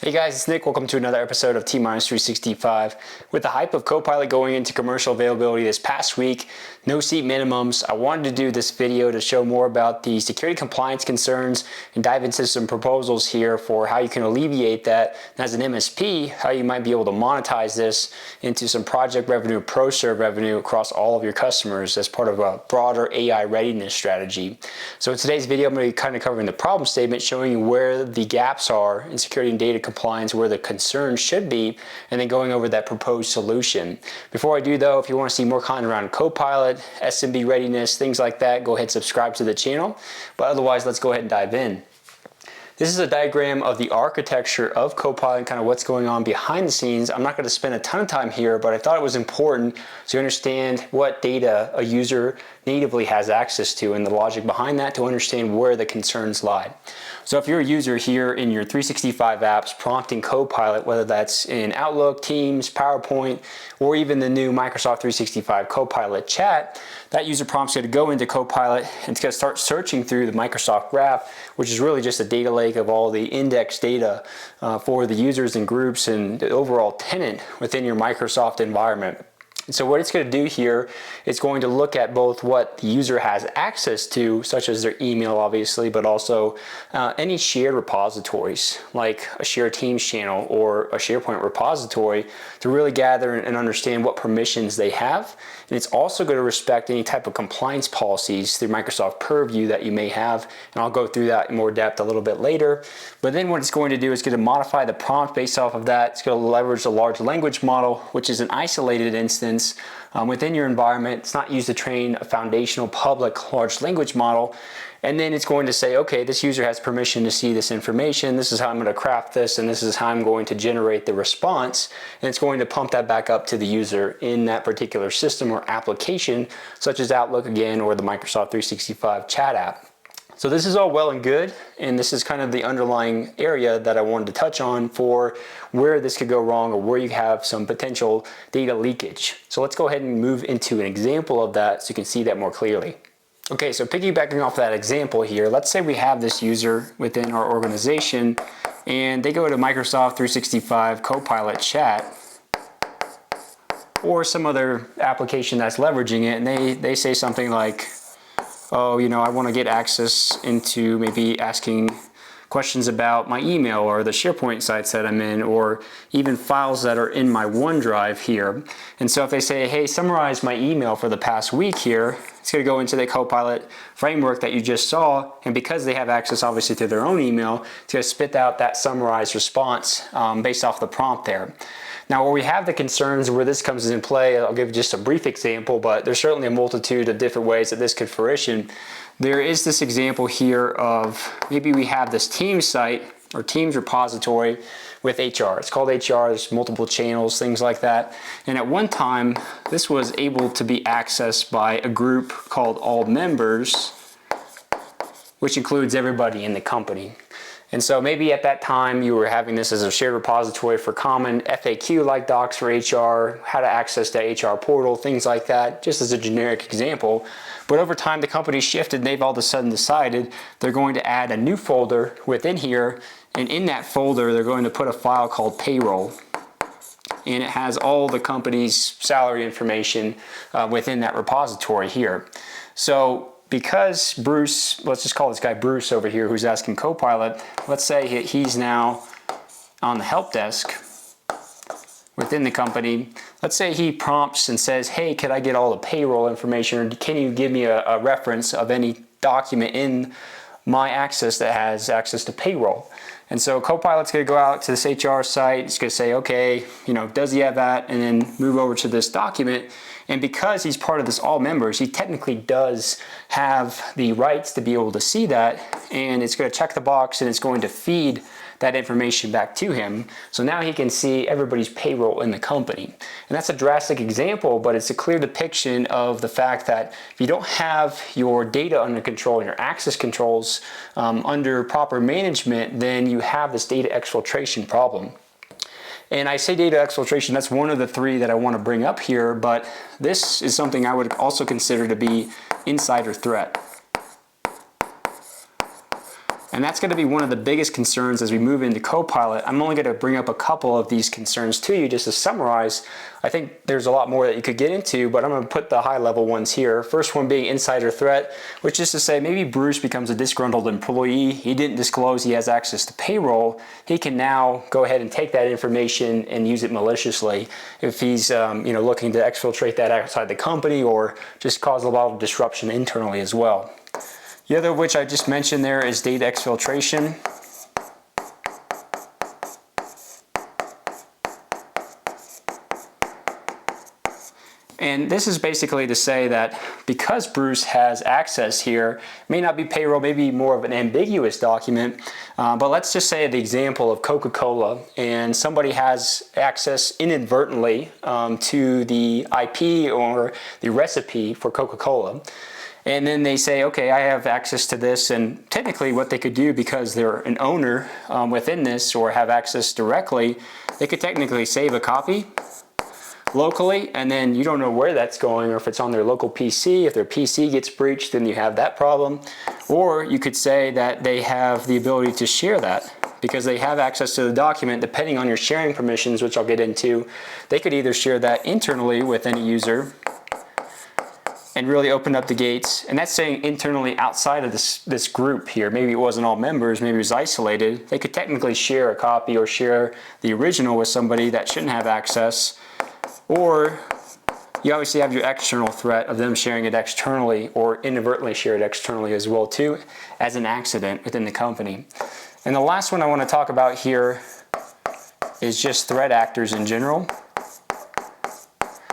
Hey guys, it's Nick. Welcome to another episode of T-365. With the hype of Copilot going into commercial availability this past week, no seat minimums, I wanted to do this video to show more about the security compliance concerns and dive into some proposals here for how you can alleviate that. And as an MSP, how you might be able to monetize this into some project revenue, pro serve revenue across all of your customers as part of a broader AI readiness strategy. So in today's video, I'm going to be kind of covering the problem statement, showing you where the gaps are in security and data compliance, where the concerns should be, and then going over that proposed solution. Before I do though, if you want to see more content around Copilot, SMB readiness, things like that, go ahead and subscribe to the channel. But otherwise, let's go ahead and dive in. This is a diagram of the architecture of Copilot and kind of what's going on behind the scenes. I'm not going to spend a ton of time here, but I thought it was important to understand what data a user natively has access to and the logic behind that to understand where the concerns lie. So if you're a user here in your 365 apps prompting Copilot, whether that's in Outlook, Teams, PowerPoint, or even the new Microsoft 365 Copilot chat, that user prompt's going to go into Copilot and it's going to start searching through the Microsoft Graph, which is really just a data lake of all the index data for the users and groups and the overall tenant within your Microsoft environment. And so what it's going to do here, it's going to look at both what the user has access to, such as their email obviously, but also any shared repositories like a shared Teams channel or a SharePoint repository to really gather and understand what permissions they have. And it's also going to respect any type of compliance policies through Microsoft Purview that you may have. And I'll go through that in more depth a little bit later. But then what it's going to do is going to modify the prompt based off of that. It's going to leverage the large language model, which is an isolated instance within your environment. It's not used to train a foundational public large language model. And then it's going to say, okay, this user has permission to see this information. This is how I'm going to craft this, and this is how I'm going to generate the response. And it's going to pump that back up to the user in that particular system or application, such as Outlook again, or the Microsoft 365 chat app. So this is all well and good, and this is kind of the underlying area that I wanted to touch on for where this could go wrong or where you have some potential data leakage. So let's go ahead and move into an example of that so you can see that more clearly. Okay, so piggybacking off that example here, let's say we have this user within our organization and they go to Microsoft 365 Copilot chat or some other application that's leveraging it, and they say something like, oh, you know, I want to get access into maybe asking questions about my email or the SharePoint sites that I'm in, or even files that are in my OneDrive here. And so if they say, hey, summarize my email for the past week here, it's going to go into the Copilot framework that you just saw, and because they have access obviously to their own email, it's going to spit out that summarized response based off the prompt there. Now where we have the concerns where this comes into play, I'll give just a brief example, but there's certainly a multitude of different ways that this could fruition. There is this example here of maybe we have this Teams site or Teams repository with HR. It's called HR, there's multiple channels, things like that. And at one time, this was able to be accessed by a group called All Members, which includes everybody in the company. And so maybe at that time you were having this as a shared repository for common FAQ-like docs for HR, how to access the HR portal, things like that, just as a generic example. But over time the company shifted and they've all of a sudden decided they're going to add a new folder within here, and in that folder they're going to put a file called payroll. And it has all the company's salary information within that repository here. So because Bruce, let's just call this guy Bruce over here who's asking Copilot, let's say he's now on the help desk within the company. Let's say he prompts and says, hey, could I get all the payroll information, or can you give me a reference of any document in my access that has access to payroll? And so Copilot's going to go out to this HR site, it's going to say, okay, you know, does he have that? And then move over to this document. And because he's part of this All Members, he technically does have the rights to be able to see that, and it's going to check the box and it's going to feed that information back to him. So now he can see everybody's payroll in the company. And that's a drastic example, but it's a clear depiction of the fact that if you don't have your data under control and your access controls under proper management, then you have this data exfiltration problem. And I say data exfiltration, that's one of the three that I want to bring up here, but this is something I would also consider to be insider threat. And that's going to be one of the biggest concerns as we move into Copilot. I'm only going to bring up a couple of these concerns to you just to summarize. I think there's a lot more that you could get into, but I'm going to put the high level ones here. First one being insider threat, which is to say maybe Bruce becomes a disgruntled employee. He didn't disclose he has access to payroll. He can now go ahead and take that information and use it maliciously if he's looking to exfiltrate that outside the company or just cause a lot of disruption internally as well. The other of which I just mentioned there is data exfiltration. And this is basically to say that because Bruce has access here, may not be payroll, maybe more of an ambiguous document, but let's just say the example of Coca-Cola, and somebody has access inadvertently to the IP or the recipe for Coca-Cola. And then they say, okay, I have access to this, and technically what they could do, because they're an owner within this or have access directly, they could technically save a copy locally, and then you don't know where that's going or if it's on their local PC. If their PC gets breached, then you have that problem. Or you could say that they have the ability to share that because they have access to the document. Depending on your sharing permissions, which I'll get into, they could either share that internally with any user and really open up the gates. And that's saying internally outside of this group here. Maybe it wasn't all members, maybe it was isolated. They could technically share a copy or share the original with somebody that shouldn't have access. Or you obviously have your external threat of them sharing it externally or inadvertently share it externally as well too, as an accident within the company. And the last one I want to talk about here is just threat actors in general.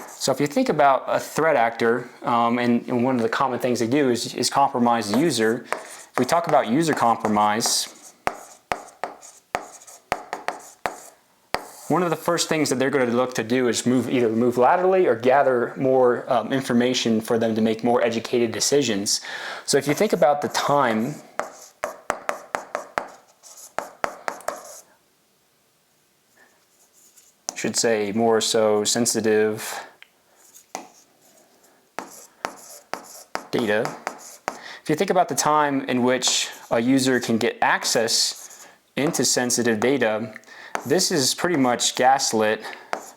So if you think about a threat actor, and one of the common things they do is compromise the user. If we talk about user compromise, one of the first things that they're going to look to do is either move laterally or gather more information for them to make more educated decisions. So if you think about the time, I should say more so sensitive data. If you think about the time in which a user can get access into sensitive data, this is pretty much gaslit.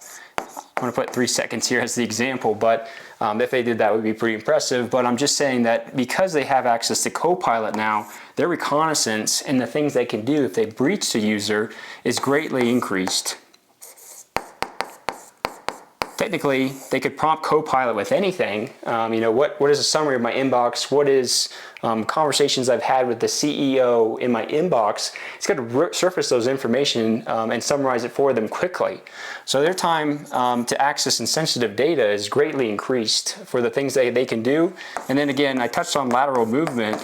I'm going to put 3 seconds here as the example, but if they did that, it would be pretty impressive. But I'm just saying that because they have access to Copilot now, their reconnaissance and the things they can do if they breach the user is greatly increased. Technically, they could prompt Copilot with anything. What is a summary of my inbox? What is conversations I've had with the CEO in my inbox? It's going to surface those information and summarize it for them quickly. So their time to access sensitive data is greatly increased for the things they can do. And then again, I touched on lateral movement.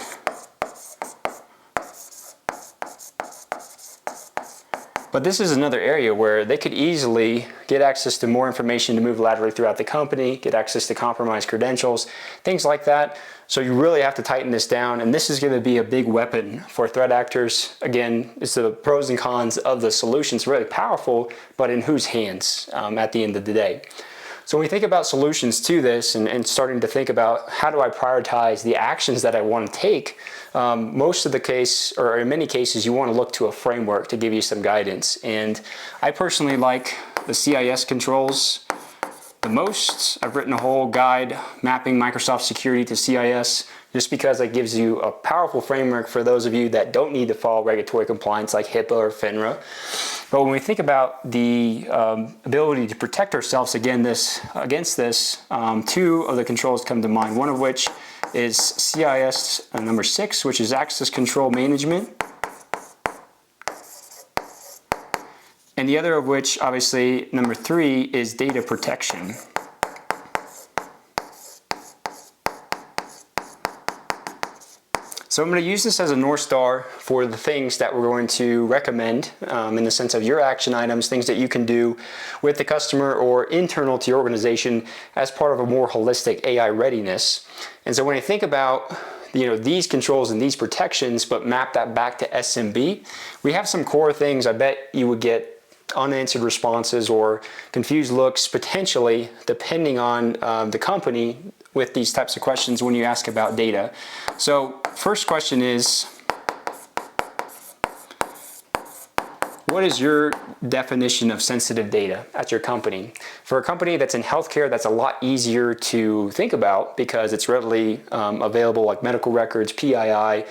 But this is another area where they could easily get access to more information to move laterally throughout the company, get access to compromised credentials, things like that. So you really have to tighten this down, and this is going to be a big weapon for threat actors. Again, it's the pros and cons of the solution. It's really powerful, but in whose hands at the end of the day? So when we think about solutions to this and starting to think about how do I prioritize the actions that I want to take, most of the case, or in many cases, you want to look to a framework to give you some guidance. And I personally like the CIS Controls the most. I've written a whole guide mapping Microsoft security to CIS just because it gives you a powerful framework for those of you that don't need to follow regulatory compliance like HIPAA or FINRA. But when we think about the ability to protect ourselves against this, 2 of the controls come to mind, one of which is CIS number 6, which is access control management. And the other of which, obviously, number 3 is data protection. So I'm going to use this as a North Star for the things that we're going to recommend in the sense of your action items, things that you can do with the customer or internal to your organization as part of a more holistic AI readiness. And so when I think about these controls and these protections, but map that back to SMB, we have some core things I bet you would get unanswered responses or confused looks potentially depending on the company with these types of questions when you ask about data. So first question is, what is your definition of sensitive data at your company? For a company that's in healthcare, that's a lot easier to think about because it's readily available, like medical records, PII,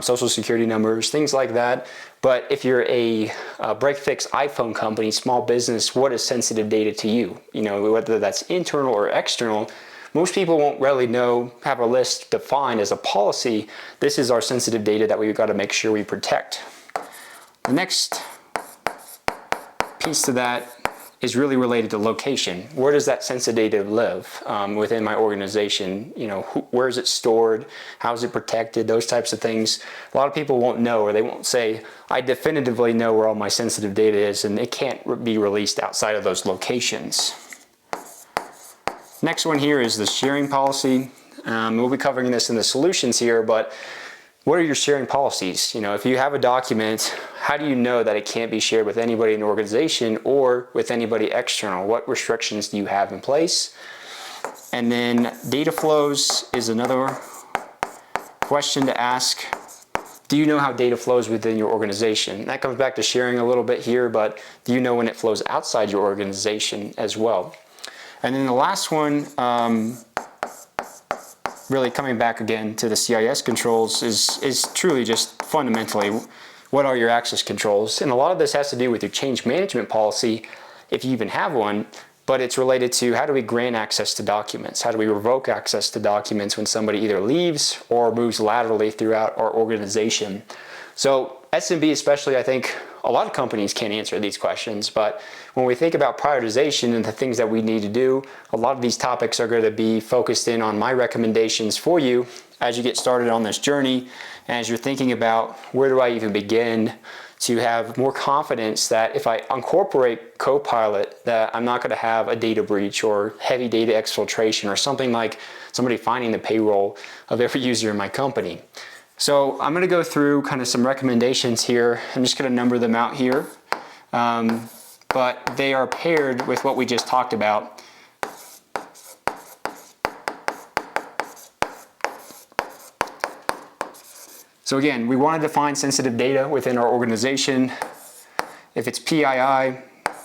social security numbers, things like that. But if you're a break-fix iPhone company, small business, what is sensitive data to you? You know, whether that's internal or external, most people won't really know, have a list defined as a policy. This is our sensitive data that we've got to make sure we protect. The next piece to that is really related to location. Where does that sensitive data live within my organization? You know, where is it stored? How is it protected? Those types of things. A lot of people won't know, or they won't say, I definitively know where all my sensitive data is, and it can't be released outside of those locations. Next one here is the sharing policy. We'll be covering this in the solutions here, but what are your sharing policies? You know, if you have a document, how do you know that it can't be shared with anybody in the organization or with anybody external? What restrictions do you have in place? And then data flows is another question to ask. Do you know how data flows within your organization? That comes back to sharing a little bit here, but do you know when it flows outside your organization as well? And then the last one, really coming back again to the CIS controls, is truly just fundamentally, what are your access controls? And a lot of this has to do with your change management policy, if you even have one, but it's related to how do we grant access to documents? How do we revoke access to documents when somebody either leaves or moves laterally throughout our organization? So SMB especially, I think a lot of companies can't answer these questions, but when we think about prioritization and the things that we need to do, a lot of these topics are going to be focused in on my recommendations for you as you get started on this journey, and as you're thinking about where do I even begin to have more confidence that if I incorporate Copilot, that I'm not going to have a data breach or heavy data exfiltration or something like somebody finding the payroll of every user in my company. So I'm going to go through kind of some recommendations here. I'm just going to number them out here, but they are paired with what we just talked about. So again, we want to define sensitive data within our organization. If it's PII,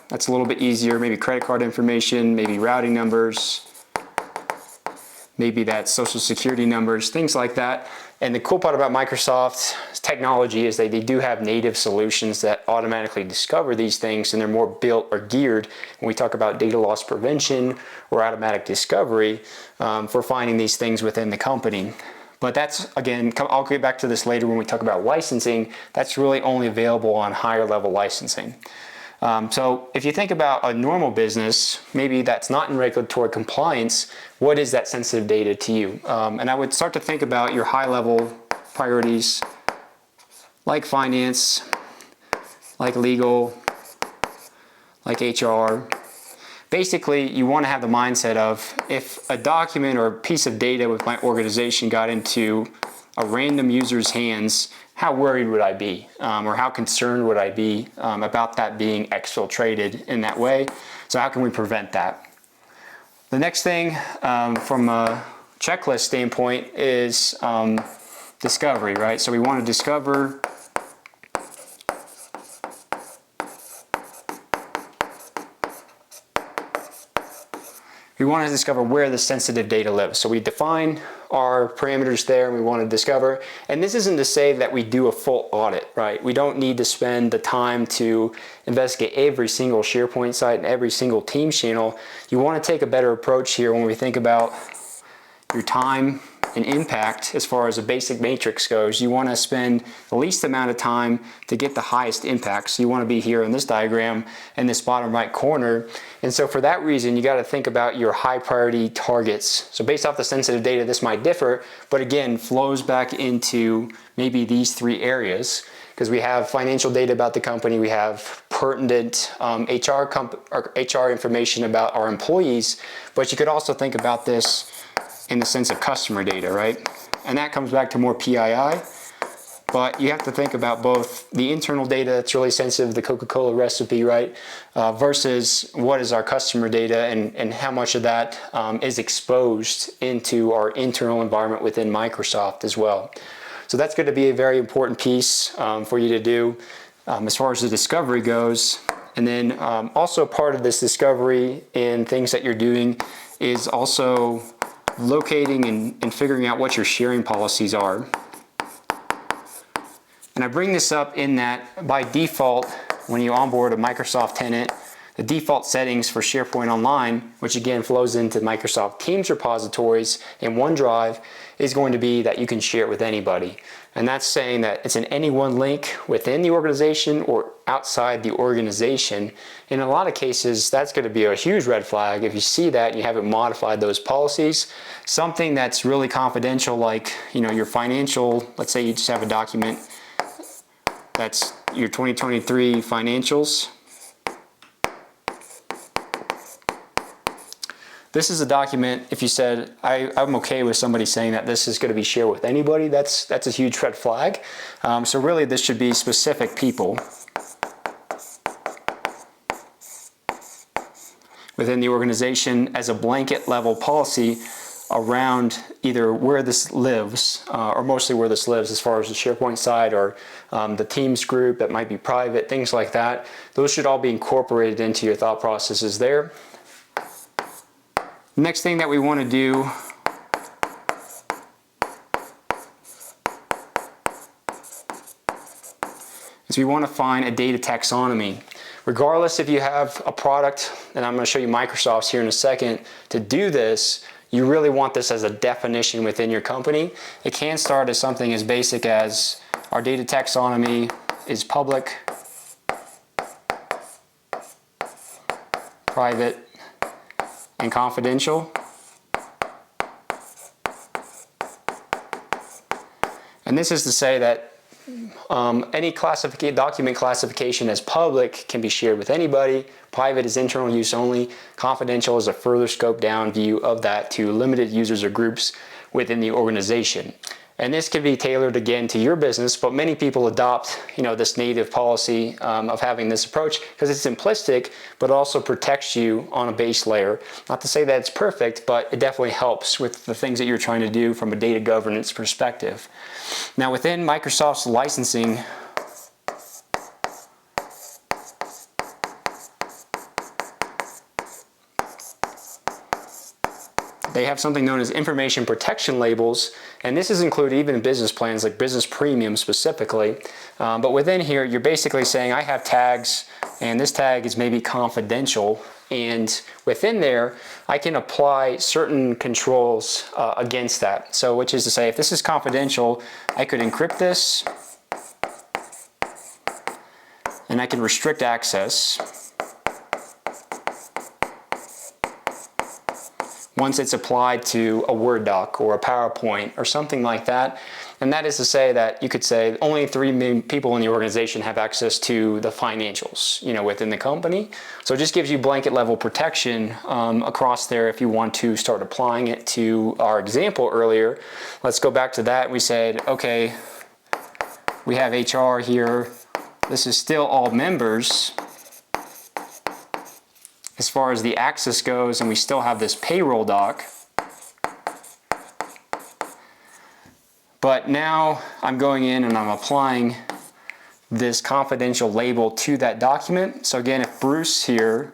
that's a little bit easier. Maybe credit card information, maybe routing numbers, maybe that's social security numbers, things like that. And the cool part about Microsoft's technology is that they do have native solutions that automatically discover these things, and they're more built or geared when we talk about data loss prevention or automatic discovery for finding these things within the company. But that's, again, I'll get back to this later when we talk about licensing. That's really only available on higher level licensing. So if you think about a normal business, maybe that's not in regulatory compliance, what is that sensitive data to you? And I would start to think about your high level priorities like finance, like legal, like HR. Basically, you want to have the mindset of if a document or a piece of data with my organization got into a random user's hands, how worried would I be, or how concerned would I be about that being exfiltrated in that way? So how can we prevent that? The next thing from a checklist standpoint is discovery, right? So we want to discover where the sensitive data lives. So we define our parameters there, and we want to discover. And this isn't to say that we do a full audit, right? We don't need to spend the time to investigate every single SharePoint site and every single Teams channel. You want to take a better approach here when we think about your time and impact as far as a basic matrix goes. You want to spend the least amount of time to get the highest impact. So you want to be here in this diagram in this bottom right corner. And so for that reason, you got to think about your high priority targets. So based off the sensitive data, this might differ, but again, flows back into maybe these three areas, because we have financial data about the company, we have pertinent HR information about our employees, but you could also think about this in the sense of customer data, right? And that comes back to more PII, but you have to think about both the internal data that's really sensitive, the Coca-Cola recipe, right? Versus what is our customer data and how much of that is exposed into our internal environment within Microsoft as well. So that's going to be a very important piece for you to do. as far as the discovery goes. And then also part of this discovery and things that you're doing is also locating and figuring out what your sharing policies are. And I bring this up in that by default, when you onboard a Microsoft tenant, the default settings for SharePoint Online, which again flows into Microsoft Teams repositories in OneDrive, is going to be that you can share it with anybody. And that's saying that it's an any one link within the organization or outside the organization. In a lot of cases, that's going to be a huge red flag if you see that and you haven't modified those policies. Something that's really confidential, like your financial, let's say you just have a document that's your 2023 financials. This is a document, if you said, I'm okay with somebody saying that this is going to be shared with anybody, that's a huge red flag. So really this should be specific people within the organization as a blanket level policy around either where this lives, or mostly where this lives as far as the SharePoint side or the Teams group that might be private, things like that. Those should all be incorporated into your thought processes there. Next thing that we want to do is we want to find a data taxonomy. Regardless if you have a product, and I'm going to show you Microsoft's here in a second, to do this, you really want this as a definition within your company. It can start as something as basic as our data taxonomy is public, private, and confidential. And this is to say that any document classification as public can be shared with anybody. Private is internal use only. Confidential is a further scope down view of that to limited users or groups within the organization. And this can be tailored again to your business, but many people adopt this native policy of having this approach because it's simplistic, but also protects you on a base layer. Not to say that it's perfect, but it definitely helps with the things that you're trying to do from a data governance perspective. Now within Microsoft's licensing, they have something known as information protection labels, and this is included even in business plans like Business Premium specifically. But within here, you're basically saying I have tags, and this tag is maybe confidential, and within there, I can apply certain controls against that. So which is to say, if this is confidential, I could encrypt this, and I can restrict access once it's applied to a Word doc or a PowerPoint or something like that. And that is to say that you could say only 3 main people in the organization have access to the financials, within the company. So it just gives you blanket level protection across there if you want to start applying it to our example earlier. Let's go back to that. We said, okay, we have HR here. This is still all members as far as the access goes, and we still have this payroll doc. But now I'm going in and I'm applying this confidential label to that document. So again, if Bruce here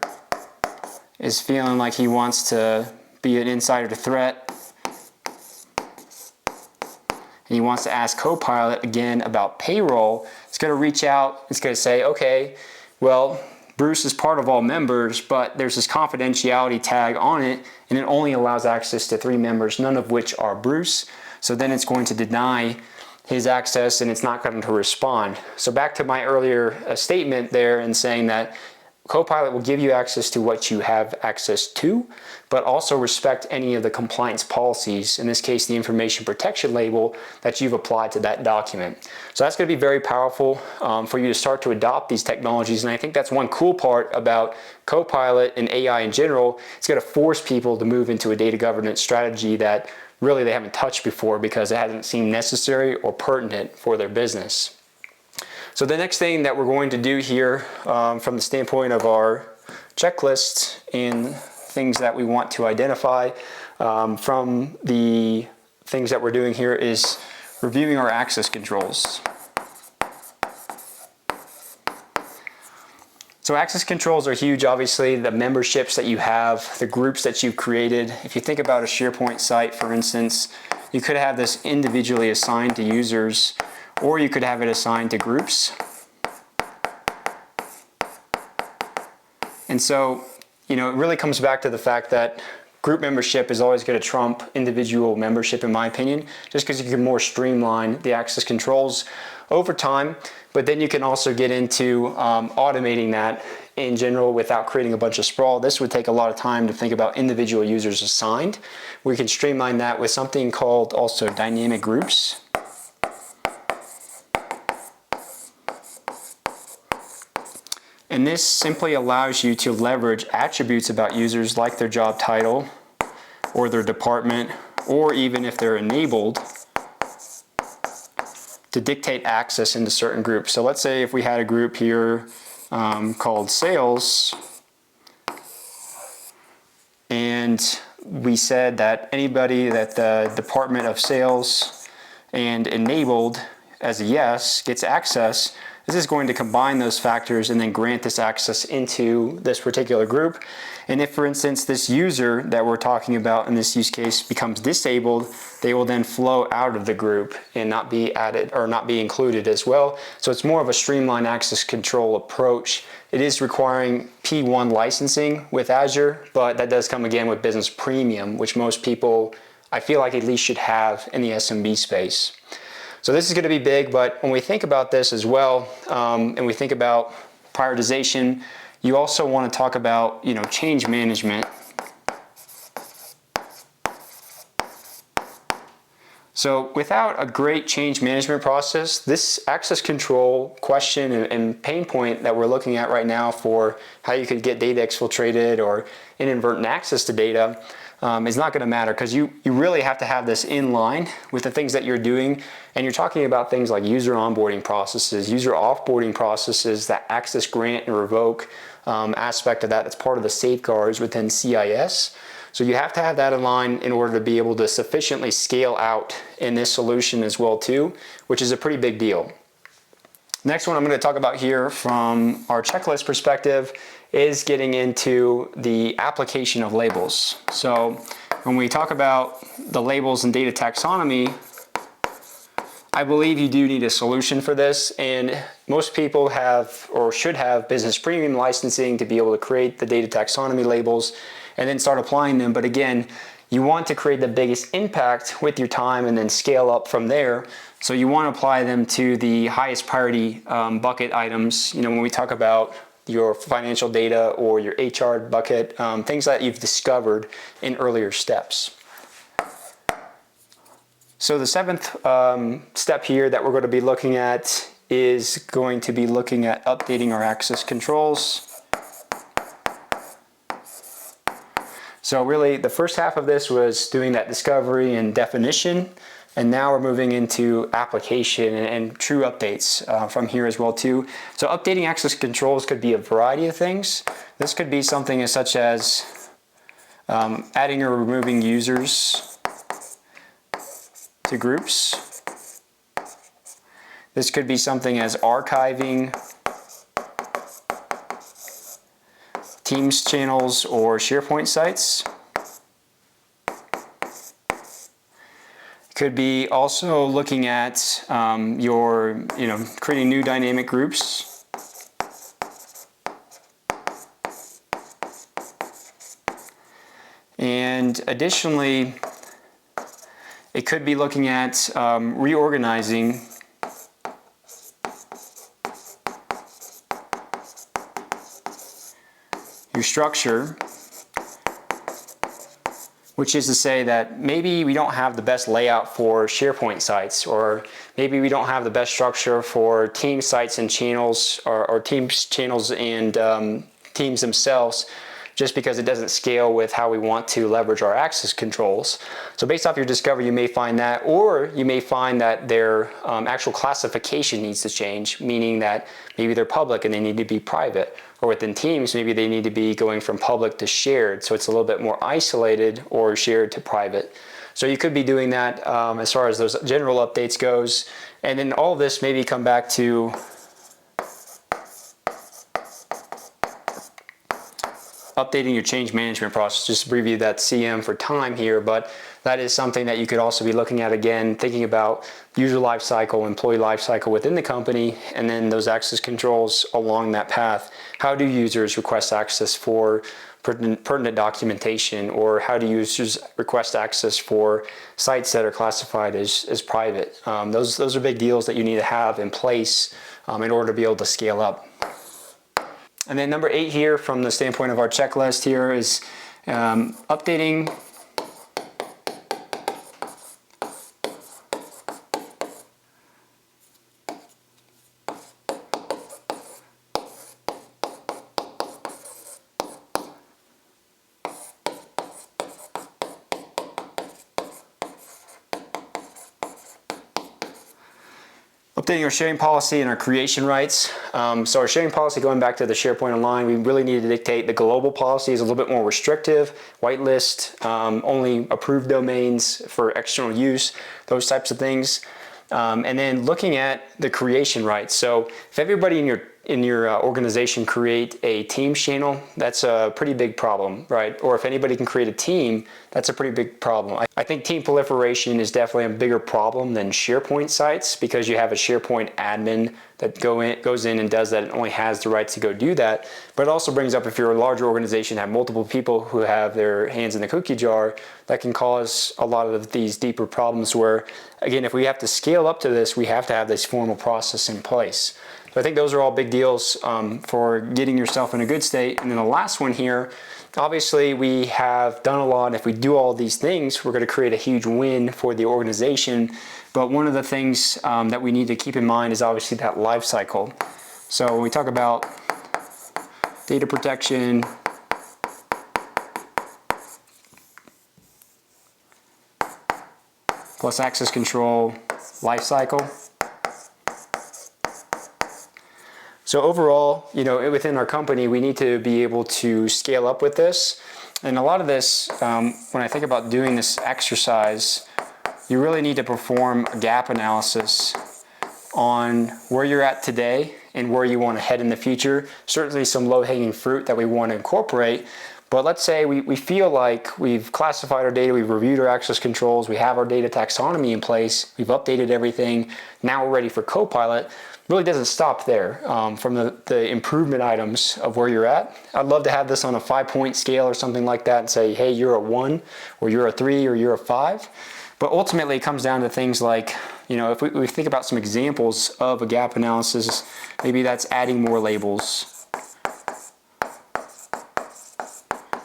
is feeling like he wants to be an insider threat, and he wants to ask Copilot again about payroll, it's going to reach out, it's going to say, okay, well, Bruce is part of all members, but there's this confidentiality tag on it, and it only allows access to 3 members, none of which are Bruce. So then it's going to deny his access, and it's not going to respond. So back to my earlier statement there and saying that Copilot will give you access to what you have access to, but also respect any of the compliance policies, in this case the information protection label that you've applied to that document. So that's going to be very powerful for you to start to adopt these technologies, and I think that's one cool part about Copilot and AI in general. It's going to force people to move into a data governance strategy that really they haven't touched before because it hasn't seemed necessary or pertinent for their business. So the next thing that we're going to do here from the standpoint of our checklist and things that we want to identify from the things that we're doing here is reviewing our access controls. So access controls are huge, obviously, the memberships that you have, the groups that you've created. If you think about a SharePoint site, for instance, you could have this individually assigned to users, or you could have it assigned to groups. And so, it really comes back to the fact that group membership is always going to trump individual membership, in my opinion, just because you can more streamline the access controls over time. But then you can also get into automating that in general without creating a bunch of sprawl. This would take a lot of time to think about individual users assigned. We can streamline that with something called also dynamic groups. And this simply allows you to leverage attributes about users like their job title or their department, or even if they're enabled, to dictate access into certain groups. So let's say if we had a group here called sales, and we said that anybody that the department of sales and enabled as a yes gets access, this is going to combine those factors and then grant this access into this particular group. And if, for instance, this user that we're talking about in this use case becomes disabled, they will then flow out of the group and not be added or not be included as well. So it's more of a streamlined access control approach. It is requiring P1 licensing with Azure, but that does come again with Business Premium, which most people, I feel like, at least should have in the SMB space. So this is going to be big, but when we think about this as well, and we think about prioritization, you also want to talk about, change management. So without a great change management process, this access control question and pain point that we're looking at right now for how you could get data exfiltrated or inadvertent access to data is not going to matter, because you really have to have this in line with the things that you're doing. And you're talking about things like user onboarding processes, user offboarding processes, that access grant and revoke aspect of that. That's part of the safeguards within CIS. So you have to have that in line in order to be able to sufficiently scale out in this solution as well too, which is a pretty big deal. Next one I'm going to talk about here from our checklist perspective is getting into the application of labels. So when we talk about the labels and data taxonomy, I believe you do need a solution for this, and most people have or should have Business Premium licensing to be able to create the data taxonomy labels and then start applying them. But again, you want to create the biggest impact with your time and then scale up from there. So you want to apply them to the highest priority bucket items. When we talk about your financial data or your HR bucket, things that you've discovered in earlier steps. So the seventh step here that we're going to be looking at is going to be looking at updating our access controls. So really the first half of this was doing that discovery and definition, and now we're moving into application and true updates from here as well too. So updating access controls could be a variety of things. This could be something as such as adding or removing users to groups. This could be something as archiving Teams channels or SharePoint sites. Could be also looking at creating new dynamic groups. And additionally, it could be looking at reorganizing your structure, which is to say that maybe we don't have the best layout for SharePoint sites, or maybe we don't have the best structure for Teams sites and channels, or Teams channels and Teams themselves, just because it doesn't scale with how we want to leverage our access controls. So based off your discovery, you may find that, or you may find that their actual classification needs to change, meaning that maybe they're public and they need to be private, or within Teams, maybe they need to be going from public to shared, so it's a little bit more isolated, or shared to private. So you could be doing that as far as those general updates goes, and then all of this maybe come back to updating your change management process. Just abbreviate that CM for time here, but that is something that you could also be looking at again, thinking about user lifecycle, employee lifecycle within the company, and then those access controls along that path. How do users request access for pertinent documentation, or how do users request access for sites that are classified as private? Those are big deals that you need to have in place in order to be able to scale up. And then number 8 here, from the standpoint of our checklist here, is updating our sharing policy and our creation rights. So our sharing policy, going back to the SharePoint Online, we really need to dictate the global policy is a little bit more restrictive, whitelist, only approved domains for external use, those types of things. And then looking at the creation rights. So if everybody in your organization create a Teams channel, that's a pretty big problem, right? Or if anybody can create a team, that's a pretty big problem. I think team proliferation is definitely a bigger problem than SharePoint sites, because you have a SharePoint admin that goes in and does that and only has the rights to go do that. But it also brings up, if you're a larger organization, have multiple people who have their hands in the cookie jar, that can cause a lot of these deeper problems where, again, if we have to scale up to this, we have to have this formal process in place. So I think those are all big deals for getting yourself in a good state. And then the last one here, obviously we have done a lot. If we do all these things, we're going to create a huge win for the organization. But one of the things that we need to keep in mind is obviously that life cycle. So when we talk about data protection, plus access control, life cycle. So overall, within our company, we need to be able to scale up with this. And a lot of this, when I think about doing this exercise, you really need to perform a gap analysis on where you're at today and where you want to head in the future. Certainly some low-hanging fruit that we want to incorporate. But let's say we feel like we've classified our data, we've reviewed our access controls, we have our data taxonomy in place, we've updated everything, now we're ready for Copilot. Really doesn't stop there from the improvement items of where you're at. I'd love to have this on a 5-point scale or something like that and say, hey, you're a 1, or you're a 3, or you're a 5. But ultimately it comes down to things like, if we think about some examples of a gap analysis, maybe that's adding more labels.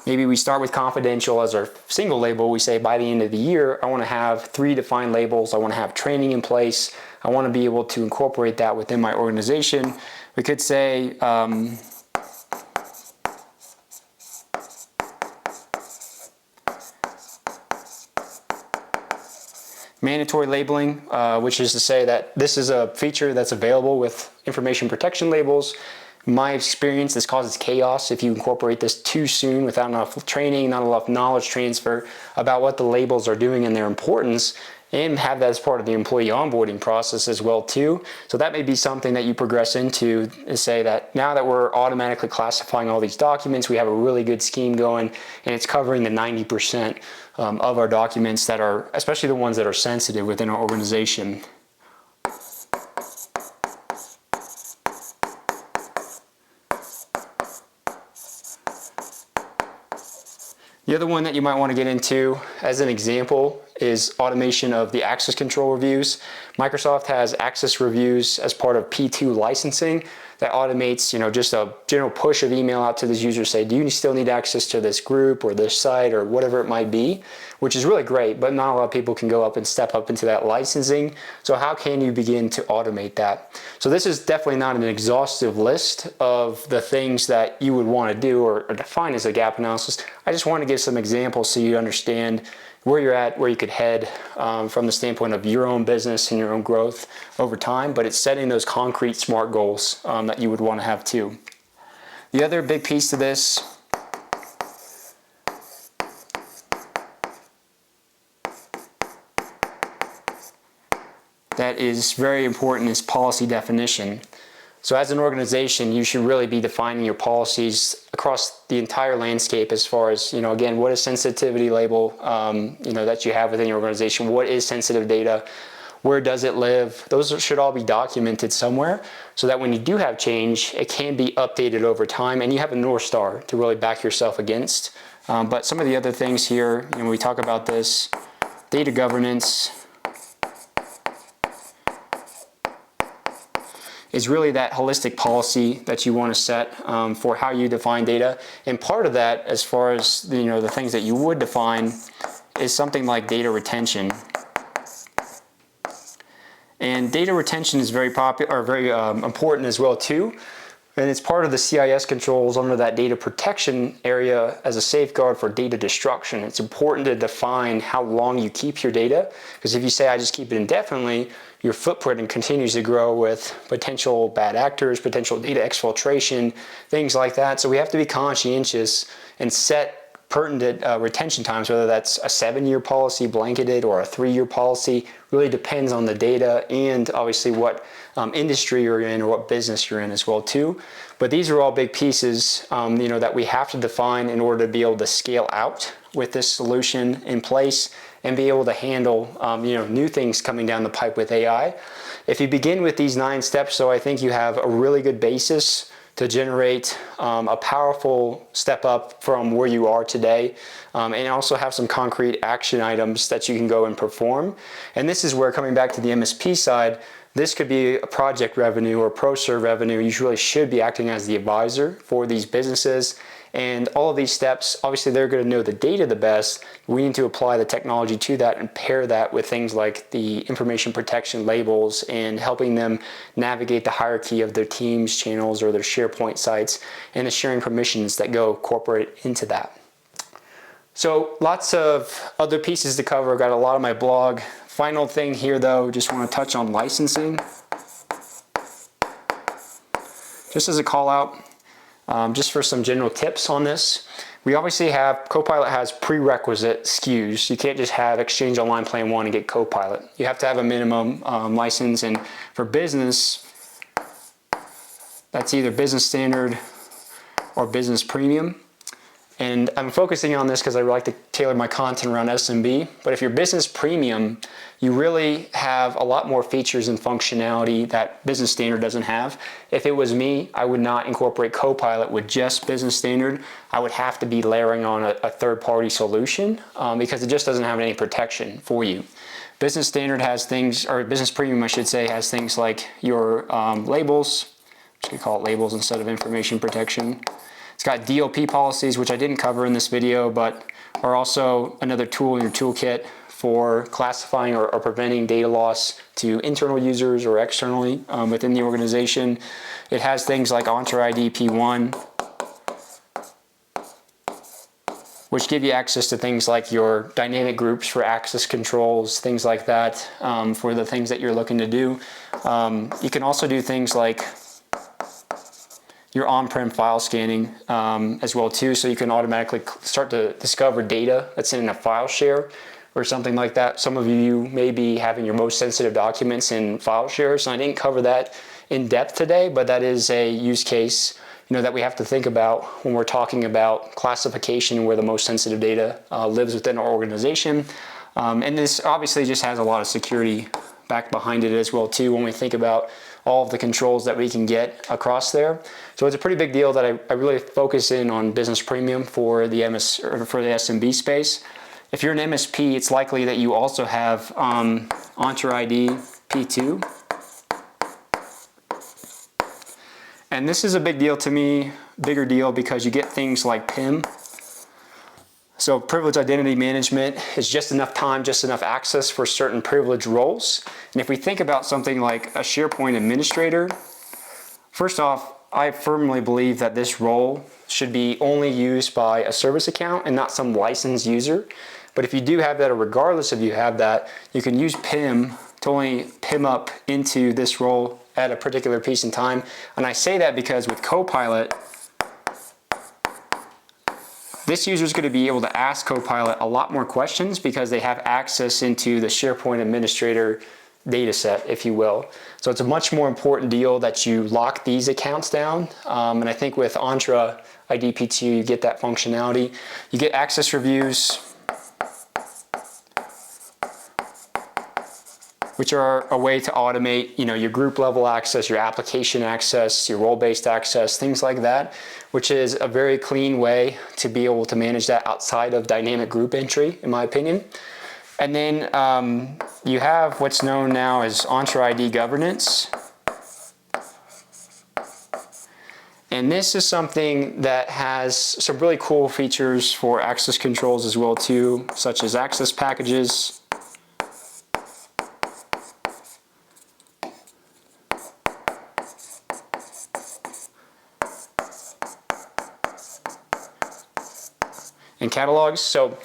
Maybe we start with confidential as our single label. We say by the end of the year, I want to have 3 defined labels. I want to have training in place. I want to be able to incorporate that within my organization. We could say, mandatory labeling, which is to say that this is a feature that's available with information protection labels. In my experience, this causes chaos if you incorporate this too soon without enough training, not enough knowledge transfer about what the labels are doing and their importance, and have that as part of the employee onboarding process as well too. So that may be something that you progress into, is say that now that we're automatically classifying all these documents, we have a really good scheme going, and it's covering the 90% of our documents that are, especially the ones that are sensitive within our organization. The other one that you might want to get into as an example is automation of the access control reviews. Microsoft has access reviews as part of P2 licensing that automates, just a general push of email out to this user, say, do you still need access to this group or this site or whatever it might be, which is really great, but not a lot of people can go up and step up into that licensing. So how can you begin to automate that? So this is definitely not an exhaustive list of the things that you would want to do or define as a gap analysis. I just want to give some examples so you understand where you're at, where you could head from the standpoint of your own business and your own growth over time, but it's setting those concrete SMART goals that you would want to have too. The other big piece to this that is very important is policy definition. So as an organization, you should really be defining your policies across the entire landscape as far as, again, what is sensitivity label, that you have within your organization? What is sensitive data? Where does it live? Those should all be documented somewhere so that when you do have change, it can be updated over time and you have a North Star to really back yourself against. But some of the other things here, when we talk about this, data governance is really that holistic policy that you want to set for how you define data. And part of that, as far as the things that you would define, is something like data retention. And data retention is very popular, or very important as well too. And it's part of the CIS controls under that data protection area as a safeguard for data destruction. It's important to define how long you keep your data, because if you say I just keep it indefinitely, your footprint continues to grow with potential bad actors, potential data exfiltration, things like that. So we have to be conscientious and set pertinent retention times, whether that's a 7-year policy blanketed or a 3-year policy. Really depends on the data and obviously what industry you're in or what business you're in as well too. But these are all big pieces that we have to define in order to be able to scale out with this solution in place and be able to handle new things coming down the pipe with AI. If you begin with these 9 steps, so I think you have a really good basis to generate a powerful step up from where you are today, and also have some concrete action items that you can go and perform. And this is where, coming back to the MSP side, this could be a project revenue or pro-serve revenue. You really should be acting as the advisor for these businesses. And all of these steps, obviously they're going to know the data the best. We need to apply the technology to that and pair that with things like the information protection labels and helping them navigate the hierarchy of their Teams channels or their SharePoint sites and the sharing permissions that go corporate into that. So lots of other pieces to cover. I've got a lot on my blog. Final thing here though, just want to touch on licensing. Just as a call out, just for some general tips on this. We obviously have, Copilot has prerequisite SKUs. You can't just have Exchange Online Plan 1 and get Copilot. You have to have a minimum license, and for business, that's either business standard or business premium. And I'm focusing on this because I like to tailor my content around SMB. But if you're business premium, you really have a lot more features and functionality that business standard doesn't have. If it was me, I would not incorporate Copilot with just business standard. I would have to be layering on a third-party solution because it just doesn't have any protection for you. Business standard has things, or business premium, I should say, has things like your labels. I'm just gonna call it labels instead of information protection. It's got DLP policies, which I didn't cover in this video, but are also another tool in your toolkit for classifying or preventing data loss to internal users or externally within the organization. It has things like Entra ID P1, which give you access to things like your dynamic groups for access controls, things like that for the things that you're looking to do. You can also do things like your on-prem file scanning as well too, so you can automatically start to discover data that's in a file share or something like that. Some of you may be having your most sensitive documents in file shares, and I didn't cover that in depth today, but that is a use case that we have to think about when we're talking about classification where the most sensitive data lives within our organization. And this obviously just has a lot of security back behind it as well too when we think about all of the controls that we can get across there. So it's a pretty big deal that I really focus in on business premium for the SMB space. If you're an MSP, it's likely that you also have Entra ID P2. And this is a big deal to me, bigger deal because you get things like PIM. So privilege identity management is just enough time, just enough access for certain privilege roles. And if we think about something like a SharePoint administrator, first off, I firmly believe that this role should be only used by a service account and not some licensed user. But if you do have that, or regardless if you have that, you can use PIM to only PIM up into this role at a particular piece in time. And I say that because with Copilot, this user is going to be able to ask Copilot a lot more questions because they have access into the SharePoint administrator data set, if you will. So it's a much more important deal that you lock these accounts down. And I think with Entra IDP2, you get that functionality. You get access reviews, which are a way to automate, your group level access, your application access, your role-based access, things like that, which is a very clean way to be able to manage that outside of dynamic group entry, in my opinion. And then you have what's known now as Entra ID governance. And this is something that has some really cool features for access controls as well too, such as access packages, and catalogs. So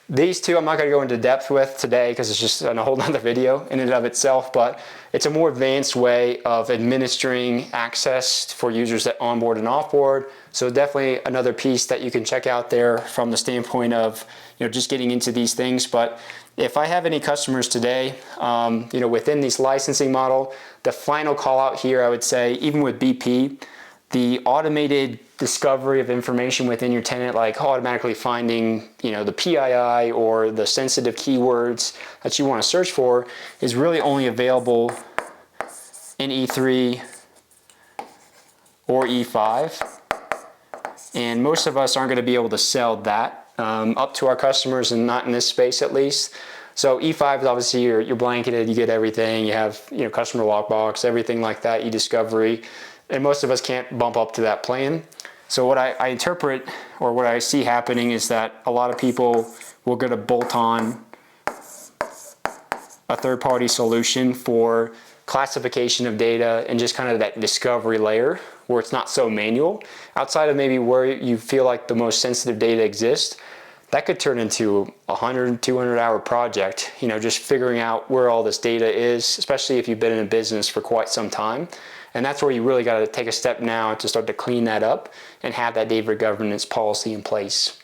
these two I'm not going to go into depth with today because it's just a whole nother video in and of itself, but it's a more advanced way of administering access for users that onboard and offboard. So definitely another piece that you can check out there from the standpoint of just getting into these things. But if I have any customers today, within this licensing model, the final call out here, I would say, even with BP, the automated discovery of information within your tenant, like automatically finding, the PII or the sensitive keywords that you want to search for, is really only available in E3 or E5. And most of us aren't going to be able to sell that up to our customers, and not in this space at least. So E5 is obviously you're blanketed, you get everything, you have customer lockbox, everything like that, e-discovery. And most of us can't bump up to that plan. So what I interpret, or what I see happening, is that a lot of people will get a bolt on a third-party solution for classification of data and just kind of that discovery layer where it's not so manual. Outside of maybe where you feel like the most sensitive data exists, that could turn into a 100, 200 hour project, just figuring out where all this data is, especially if you've been in a business for quite some time. And that's where you really got to take a step now to start to clean that up and have that data governance policy in place.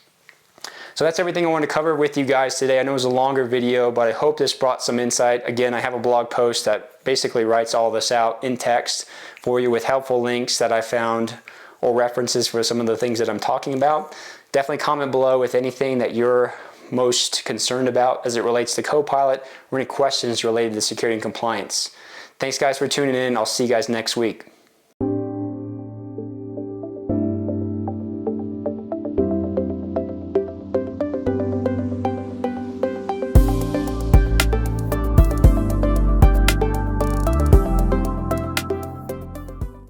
So that's everything I wanted to cover with you guys today. I know it was a longer video, but I hope this brought some insight. Again, I have a blog post that basically writes all this out in text for you with helpful links that I found or references for some of the things that I'm talking about. Definitely comment below with anything that you're most concerned about as it relates to Copilot, or any questions related to security and compliance. Thanks guys for tuning in. I'll see you guys next week.